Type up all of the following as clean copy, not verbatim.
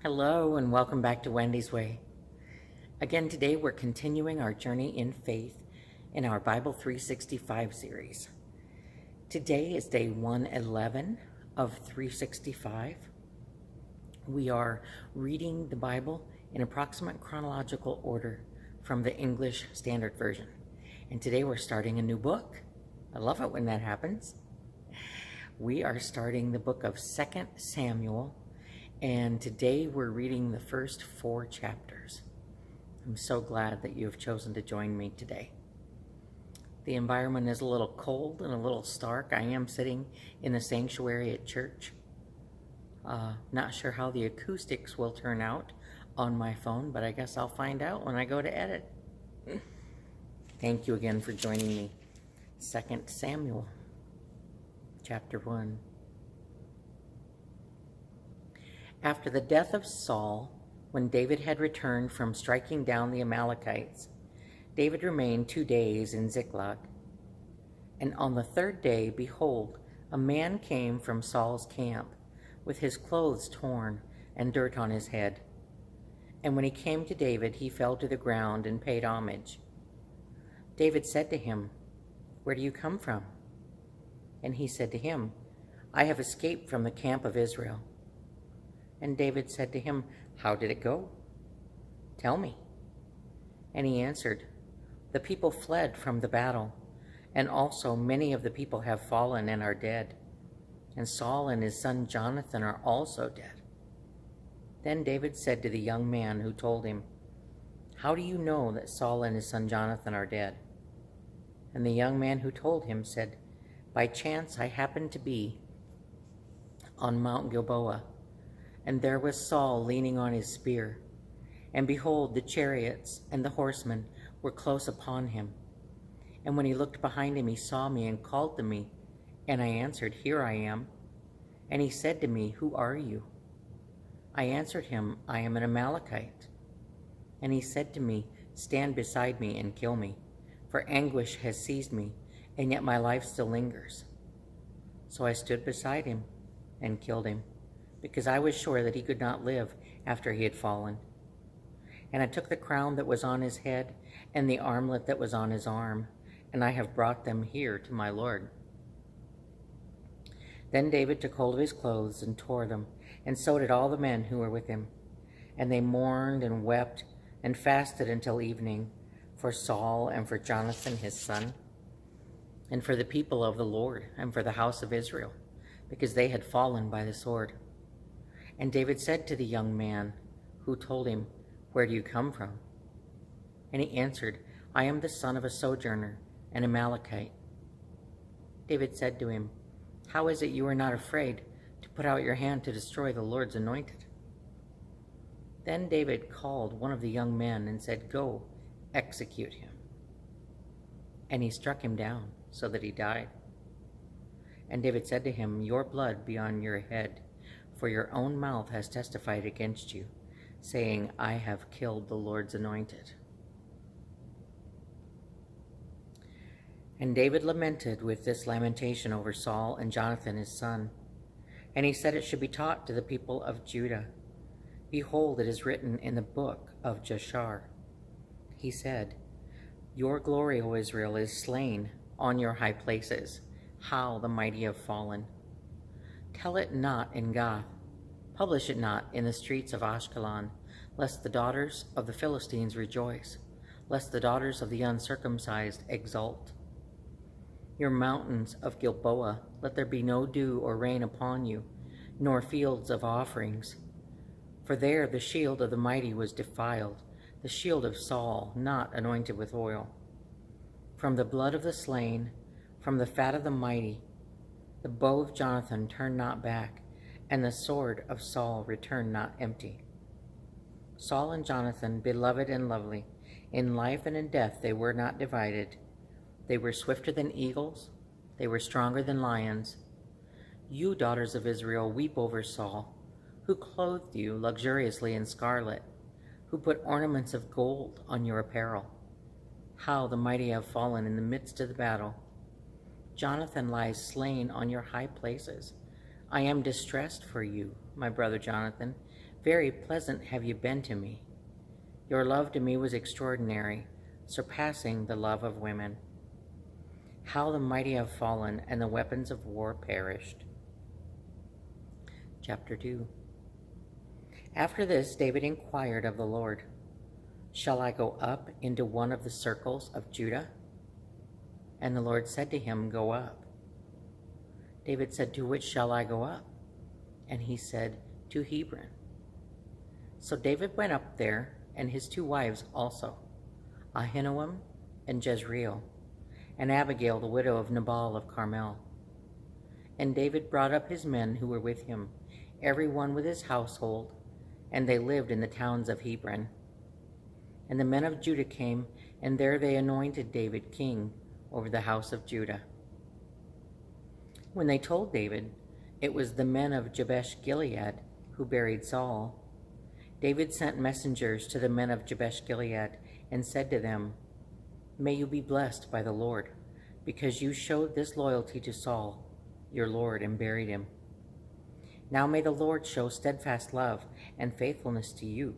Hello and welcome back to Wendy's Way. Again, today we're continuing our journey in faith in our Bible 365 series. Today is day 111 of 365. We are reading the Bible in approximate chronological order from the English Standard Version. And today we're starting a new book. I love it when that happens. We are starting the book of 2 Samuel. And today we're reading the first 4 chapters. I'm so glad that you have chosen to join me today. The environment is a little cold and a little stark. I am sitting in the sanctuary at church. Not sure how the acoustics will turn out on my phone, but I guess I'll find out when I go to edit. Thank you again for joining me. 2 Samuel, chapter 1. After the death of Saul, when David had returned from striking down the Amalekites, David remained 2 days in Ziklag. And on the 3rd day, behold, a man came from Saul's camp, with his clothes torn and dirt on his head. And when he came to David, he fell to the ground and paid homage. David said to him, "Where do you come from?" And he said to him, "I have escaped from the camp of Israel." And David said to him, "How did it go? Tell me." And he answered, "The people fled from the battle, and also many of the people have fallen and are dead. And Saul and his son Jonathan are also dead." Then David said to the young man who told him, "How do you know that Saul and his son Jonathan are dead?" And the young man who told him said, "By chance I happened to be on Mount Gilboa, and there was Saul leaning on his spear. And behold, the chariots and the horsemen were close upon him. And when he looked behind him, he saw me and called to me. And I answered, 'Here I am.' And he said to me, 'Who are you?' I answered him, 'I am an Amalekite.' And he said to me, 'Stand beside me and kill me, for anguish has seized me, and yet my life still lingers.' So I stood beside him and killed him, because I was sure that he could not live after he had fallen. And I took the crown that was on his head and the armlet that was on his arm, and I have brought them here to my Lord." Then David took hold of his clothes and tore them, and so did all the men who were with him. And they mourned and wept and fasted until evening for Saul and for Jonathan his son, and for the people of the Lord and for the house of Israel, because they had fallen by the sword. And David said to the young man who told him, "Where do you come from?" And he answered, "I am the son of a sojourner, an Amalekite." David said to him, "How is it you are not afraid to put out your hand to destroy the Lord's anointed?" Then David called one of the young men and said, "Go, execute him." And he struck him down so that he died. And David said to him, "Your blood be on your head, for your own mouth has testified against you, saying, 'I have killed the Lord's anointed.'" And David lamented with this lamentation over Saul and Jonathan his son. And he said it should be taught to the people of Judah. "Behold, it is written in the book of Jashar." He said, "Your glory, O Israel, is slain on your high places. How the mighty have fallen. Tell it not in Gath, publish it not in the streets of Ashkelon, lest the daughters of the Philistines rejoice, lest the daughters of the uncircumcised exult. Your mountains of Gilboa, let there be no dew or rain upon you, nor fields of offerings. For there the shield of the mighty was defiled, the shield of Saul, not anointed with oil. From the blood of the slain, from the fat of the mighty, the bow of Jonathan turned not back, and the sword of Saul returned not empty. Saul and Jonathan, beloved and lovely, in life and in death they were not divided. They were swifter than eagles, they were stronger than lions. You, daughters of Israel, weep over Saul, who clothed you luxuriously in scarlet, who put ornaments of gold on your apparel. How the mighty have fallen in the midst of the battle. Jonathan lies slain on your high places. I am distressed for you, my brother Jonathan. Very pleasant have you been to me. Your love to me was extraordinary, surpassing the love of women. How the mighty have fallen, and the weapons of war perished. Chapter 2. After this, David inquired of the Lord, "Shall I go up into one of the circles of Judah?" And the Lord said to him, "Go up." David said, "To which shall I go up?" And he said, "To Hebron." So David went up there, and his 2 wives also, Ahinoam and Jezreel, and Abigail the widow of Nabal of Carmel. And David brought up his men who were with him, every one with his household, and they lived in the towns of Hebron. And the men of Judah came, and there they anointed David king over the house of Judah. When they told David it was the men of Jabesh Gilead who buried Saul, David sent messengers to the men of Jabesh Gilead and said to them, "May you be blessed by the Lord, because you showed this loyalty to Saul, your Lord, and buried him. Now may the Lord show steadfast love and faithfulness to you,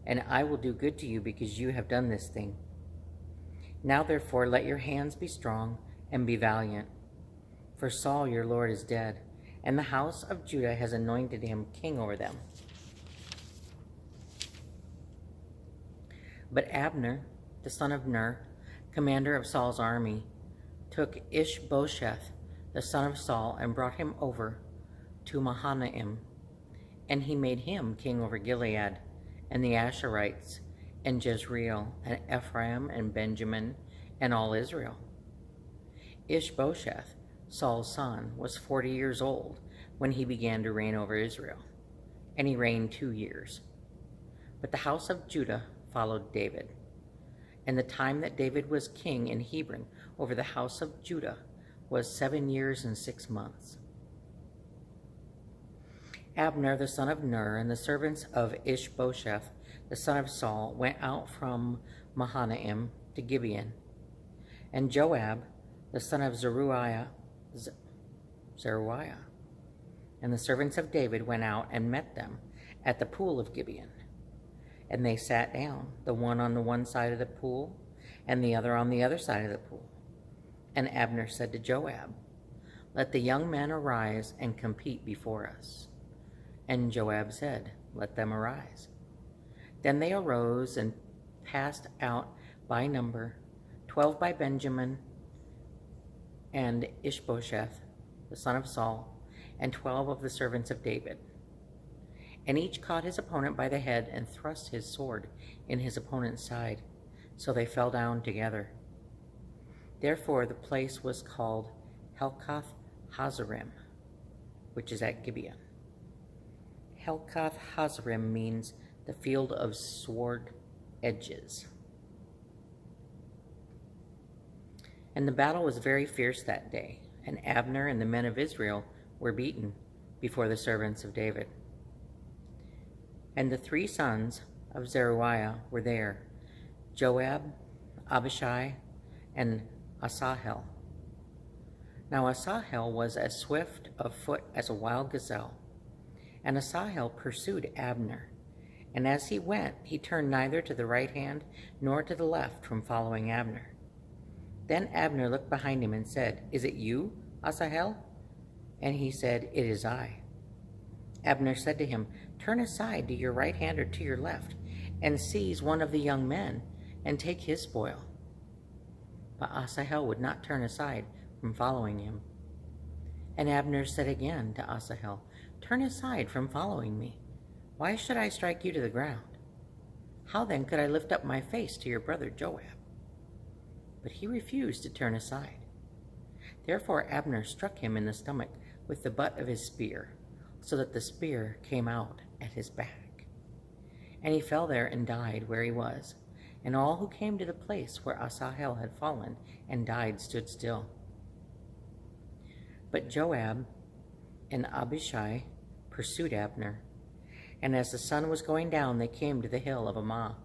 and I will do good to you because you have done this thing. Now therefore let your hands be strong and be valiant, for Saul your Lord is dead, and the house of Judah has anointed him king over them." But Abner, the son of Ner, commander of Saul's army, took Ishbosheth, the son of Saul, and brought him over to Mahanaim, and he made him king over Gilead, and the Asherites, and Jezreel, and Ephraim, and Benjamin, and all Israel. Ishbosheth, Saul's son, was 40 years old when he began to reign over Israel, and he reigned 2 years. But the house of Judah followed David. And the time that David was king in Hebron over the house of Judah was 7 years and 6 months. Abner the son of Ner and the servants of Ishbosheth the son of Saul went out from Mahanaim to Gibeon. And Joab the son of Zeruiah and the servants of David went out and met them at the pool of Gibeon. And they sat down, the one on the one side of the pool, and the other on the other side of the pool. And Abner said to Joab, "Let the young men arise and compete before us." And Joab said, "Let them arise." Then they arose and passed out by number, 12 by Benjamin and Ishbosheth, the son of Saul, and 12 of the servants of David. And each caught his opponent by the head and thrust his sword in his opponent's side, so they fell down together. Therefore the place was called Helkath Hazarim, which is at Gibeon. Helkath Hazarim means the field of sword edges. And the battle was very fierce that day, and Abner and the men of Israel were beaten before the servants of David. And the 3 sons of Zeruiah were there, Joab, Abishai, and Asahel. Now Asahel was as swift of foot as a wild gazelle, and Asahel pursued Abner. And as he went, he turned neither to the right hand nor to the left from following Abner. Then Abner looked behind him and said, "Is it you, Asahel?" And he said, "It is I." Abner said to him, "Turn aside to your right hand or to your left, and seize one of the young men, and take his spoil." But Asahel would not turn aside from following him. And Abner said again to Asahel, "Turn aside from following me. Why should I strike you to the ground? How then could I lift up my face to your brother Joab?" But he refused to turn aside. Therefore Abner struck him in the stomach with the butt of his spear, so that the spear came out at his back. And he fell there and died where he was, and all who came to the place where Asahel had fallen and died stood still. But Joab and Abishai pursued Abner, and as the sun was going down, they came to the hill of Ammah,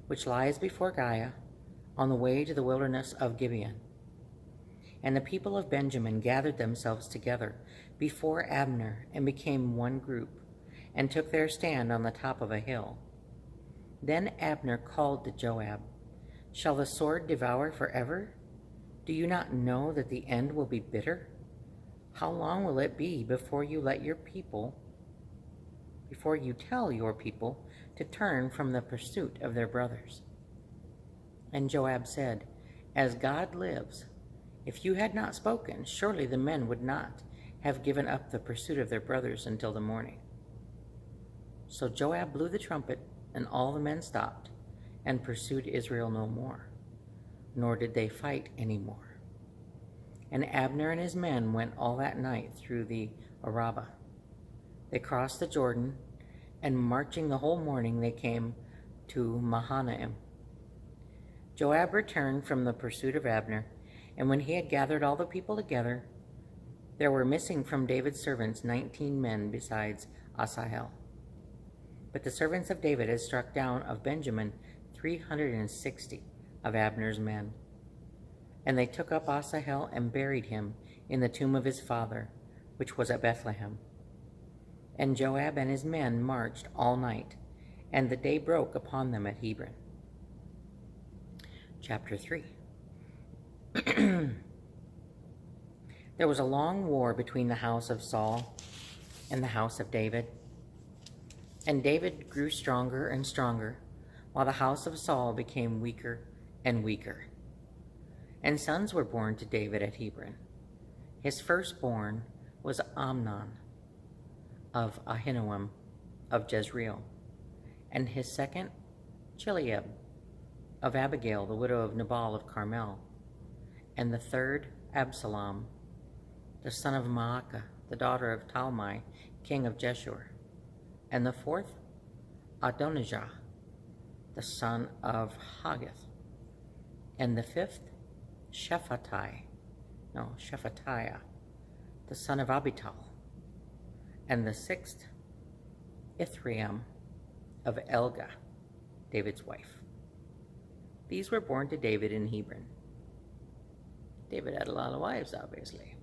which lies before Giah, on the way to the wilderness of Gibeon. And the people of Benjamin gathered themselves together before Abner and became one group, and took their stand on the top of a hill. Then Abner called to Joab, "Shall the sword devour forever? Do you not know that the end will be bitter? How long will it be before you tell your people to turn from the pursuit of their brothers?" And Joab said, "As God lives, if you had not spoken, surely the men would not have given up the pursuit of their brothers until the morning." So Joab blew the trumpet, and all the men stopped and pursued Israel no more, nor did they fight any more. And Abner and his men went all that night through the Arabah. They crossed the Jordan, and marching the whole morning they came to Mahanaim. Joab returned from the pursuit of Abner, and when he had gathered all the people together, there were missing from David's servants 19 men besides Asahel. But the servants of David had struck down of Benjamin 360 of Abner's men. And they took up Asahel and buried him in the tomb of his father, which was at Bethlehem. And Joab and his men marched all night, and the day broke upon them at Hebron. Chapter 3. There was a long war between the house of Saul and the house of David. And David grew stronger and stronger, while the house of Saul became weaker and weaker. And sons were born to David at Hebron. His firstborn was Amnon of Ahinoam of Jezreel, and his second, Chileab of Abigail, the widow of Nabal of Carmel, and the third, Absalom, the son of Maacah, the daughter of Talmai, king of Geshur, and the fourth, Adonijah, the son of Haggith, and the fifth, Shephatiah, the son of Abital, and the sixth, Ithream of Elgah, David's wife. These were born to David in Hebron. David had a lot of wives, obviously.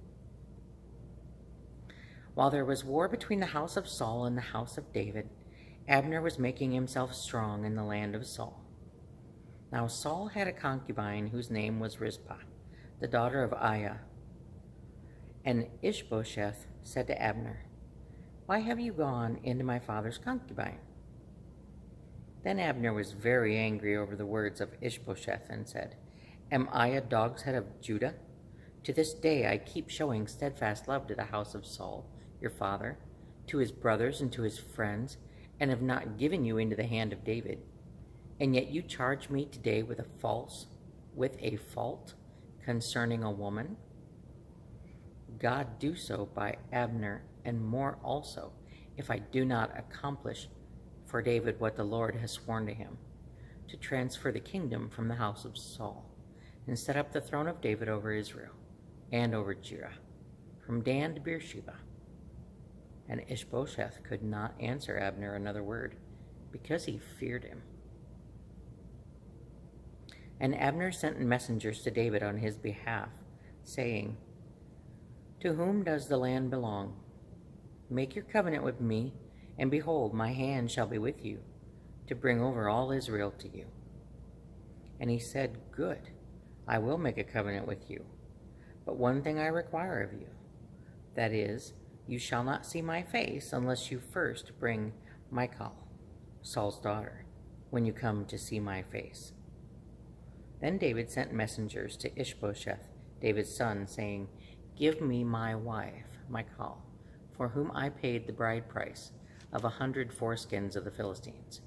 While there was war between the house of Saul and the house of David, Abner was making himself strong in the land of Saul. Now Saul had a concubine whose name was Rizpah, the daughter of Aiah. And Ishbosheth said to Abner, "Why have you gone into my father's concubine?" Then Abner was very angry over the words of Ishbosheth and said, "Am I a dog's head of Judah? To this day I keep showing steadfast love to the house of Saul, your father, to his brothers and to his friends, and have not given you into the hand of David. And yet you charge me today with a fault concerning a woman? God do so by Abner, and more also, if I do not accomplish for David what the Lord has sworn to him, to transfer the kingdom from the house of Saul, and set up the throne of David over Israel and over Judah, from Dan to Beersheba." And Ishbosheth could not answer Abner another word, because he feared him. And Abner sent messengers to David on his behalf, saying, "To whom does the land belong? Make your covenant with me, and behold, my hand shall be with you, to bring over all Israel to you." And he said, "Good, I will make a covenant with you. But one thing I require of you, that is, you shall not see my face unless you first bring Michal, Saul's daughter, when you come to see my face." Then David sent messengers to Ishbosheth, David's son, saying, "Give me my wife, Michal, for whom I paid the bride price of 100 foreskins of the Philistines."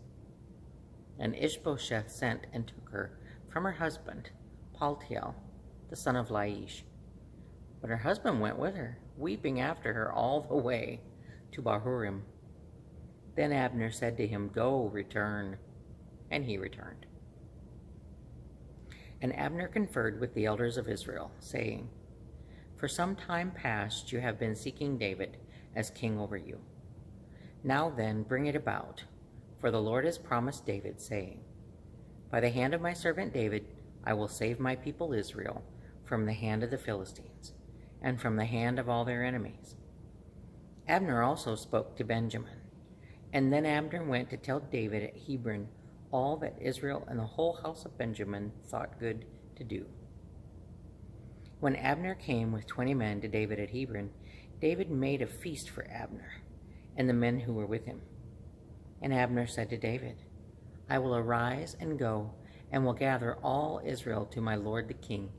And Ishbosheth sent and took her from her husband, Paltiel, the son of Laish. But her husband went with her, weeping after her all the way to Bahurim. Then Abner said to him, "Go, return." And he returned. And Abner conferred with the elders of Israel, saying, "For some time past you have been seeking David as king over you. Now then, bring it about, for the Lord has promised David, saying, 'By the hand of my servant David I will save my people Israel from the hand of the Philistines, and from the hand of all their enemies.'" Abner also spoke to Benjamin, And then Abner went to tell David at Hebron all that Israel and the whole house of Benjamin thought good to do. When Abner came with 20 men to David at Hebron, David made a feast for Abner and the men who were with him. And Abner said to David, I will arise and go, and will gather all Israel to my lord the king,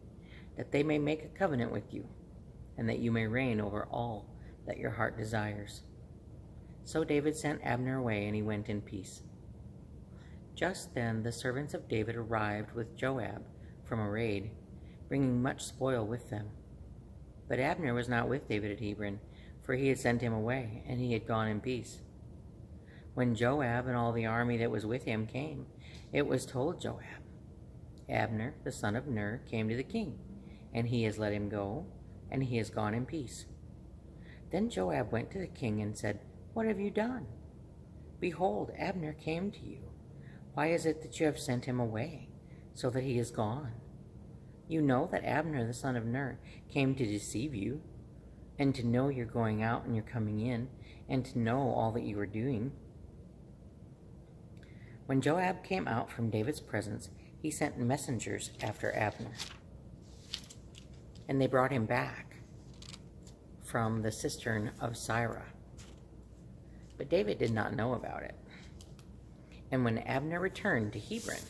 that they may make a covenant with you, and that you may reign over all that your heart desires. So David sent Abner away, and he went in peace. Just then the servants of David arrived with Joab from a raid, bringing much spoil with them. But Abner was not with David at Hebron, for he had sent him away, and he had gone in peace. When Joab and all the army that was with him came, it was told Joab, Abner, the son of Ner, came to the king, and he has let him go, and he has gone in peace. Then Joab went to the king and said, What have you done? Behold, Abner came to you. Why is it that you have sent him away, so that he is gone? You know that Abner, the son of Ner, came to deceive you, and to know you're going out and you're coming in, and to know all that you are doing. When Joab came out from David's presence, he sent messengers after Abner, and they brought him back from the cistern of Sirah. But David did not know about it. And when Abner returned to Hebron,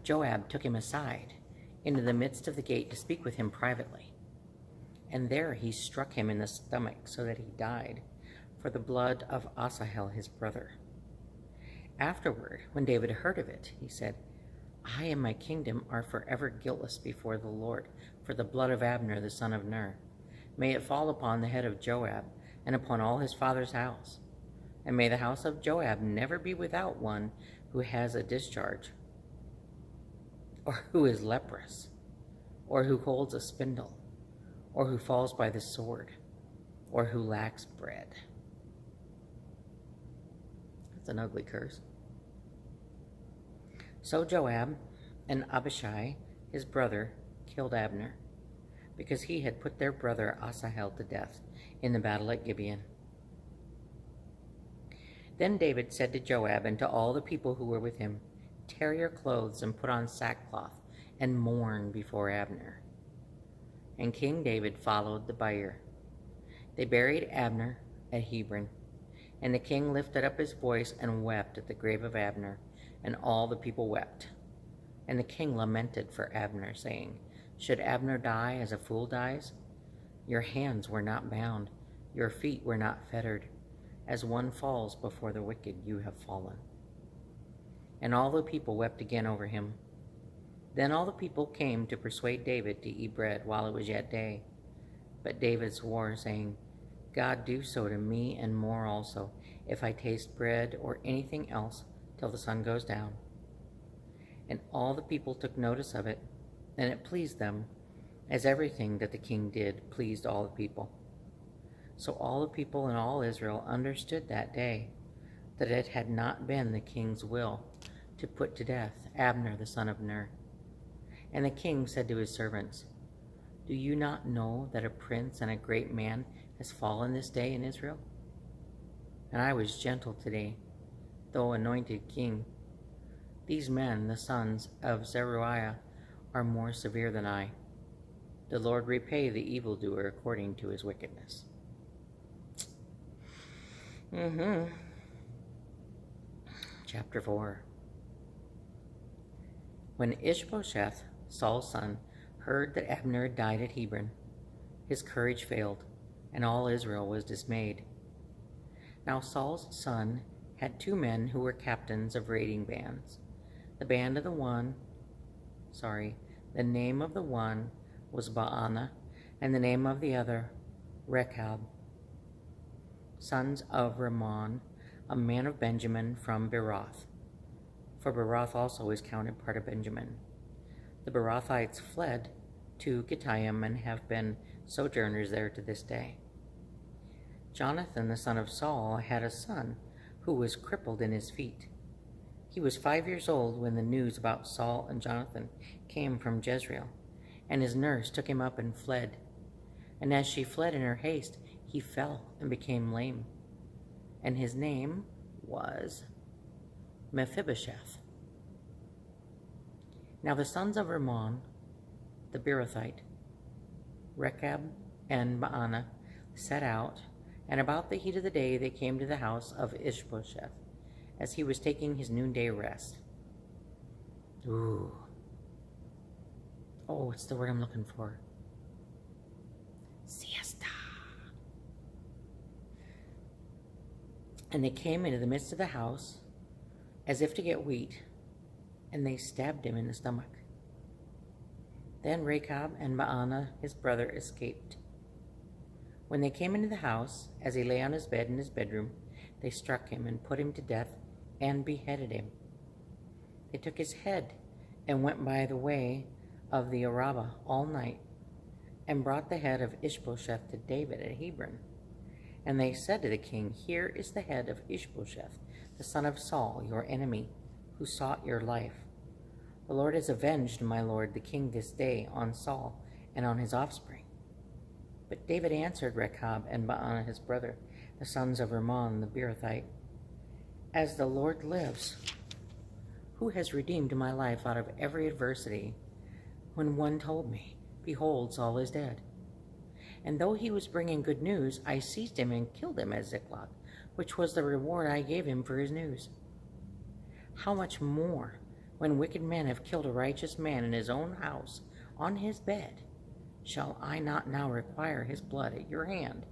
Joab took him aside into the midst of the gate to speak with him privately. And there he struck him in the stomach so that he died, for the blood of Asahel his brother. Afterward, when David heard of it, he said, I and my kingdom are forever guiltless before the Lord for the blood of Abner the son of Ner. May it fall upon the head of Joab and upon all his father's house. And may the house of Joab never be without one who has a discharge, or who is leprous, or who holds a spindle, or who falls by the sword, or who lacks bread. That's an ugly curse. So Joab and Abishai, his brother, killed Abner, because he had put their brother Asahel to death in the battle at Gibeon. Then David said to Joab and to all the people who were with him, Tear your clothes and put on sackcloth and mourn before Abner. And King David followed the bier. They buried Abner at Hebron, and the king lifted up his voice and wept at the grave of Abner, and all the people wept. And the king lamented for Abner, saying, Should Abner die as a fool dies? Your hands were not bound, your feet were not fettered. As one falls before the wicked, you have fallen. And all the people wept again over him. Then all the people came to persuade David to eat bread while it was yet day. But David swore, saying, God do so to me and more also, if I taste bread or anything else till the sun goes down. And all the people took notice of it, and it pleased them, as everything that the king did pleased all the people. So all the people in all Israel understood that day that it had not been the king's will to put to death Abner the son of Ner. And the king said to his servants, Do you not know that a prince and a great man has fallen this day in Israel? And I was gentle today, though anointed king. These men, the sons of Zeruiah, are more severe than I. The Lord repay the evildoer according to his wickedness. Chapter 4. When Ishbosheth, Saul's son, heard that Abner had died at Hebron, his courage failed, and all Israel was dismayed. Now Saul's son had 2 men who were captains of raiding bands. The name of the one was Baanah, and the name of the other, Rechab, sons of Rimmon, a man of Benjamin from Beroth. For Beroth also is counted part of Benjamin. The Berothites fled to Gittaim and have been sojourners there to this day. Jonathan, the son of Saul, had a son who was crippled in his feet. He was 5 years old when the news about Saul and Jonathan came from Jezreel, and his nurse took him up and fled. And as she fled in her haste, he fell and became lame. And his name was Mephibosheth. Now the sons of Rimmon, the Beerothite, Rechab and Baanah, set out, and about the heat of the day they came to the house of Ishbosheth, as he was taking his noonday rest. Ooh. Oh, what's the word I'm looking for? Siesta. And they came into the midst of the house, as if to get wheat, and they stabbed him in the stomach. Then Rechab and Baanah his brother escaped. When they came into the house, as he lay on his bed in his bedroom, they struck him and put him to death and beheaded him. They took his head and went by the way of the Arabah all night, and brought the head of Ishbosheth to David at Hebron. And they said to the king, Here is the head of Ishbosheth, the son of Saul, your enemy, who sought your life. The Lord has avenged my lord the king this day on Saul and on his offspring. But David answered Rechab and Baanah his brother, the sons of Rimmon the Beerothite, As the Lord lives, who has redeemed my life out of every adversity, when one told me, Behold, Saul is dead. And though he was bringing good news, I seized him and killed him at Ziklag, which was the reward I gave him for his news. How much more, when wicked men have killed a righteous man in his own house, on his bed, shall I not now require his blood at your hand,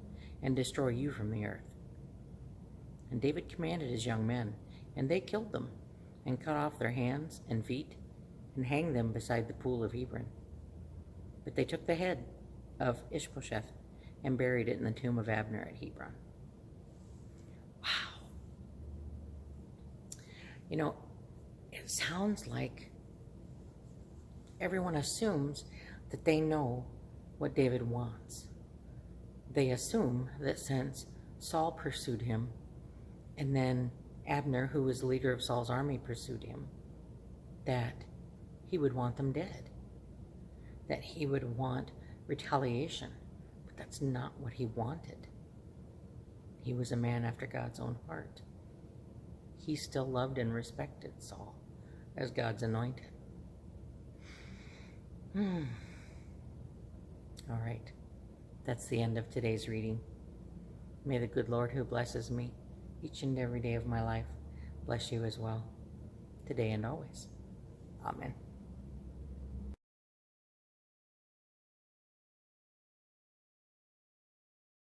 and destroy you from the earth? And David commanded his young men, and they killed them, and cut off their hands and feet, and hanged them beside the pool of Hebron. But they took the head of Ishbosheth and buried it in the tomb of Abner at Hebron. Wow. You know, it sounds like everyone assumes that they know what David wants. They assume that since Saul pursued him, and then Abner, who was the leader of Saul's army, pursued him, that he would want them dead, that he would want retaliation. But that's not what he wanted. He was a man after God's own heart. He still loved and respected Saul as God's anointed. All right, that's the end of today's reading. May the good Lord who blesses me each and every day of my life bless you as well, today and always. Amen.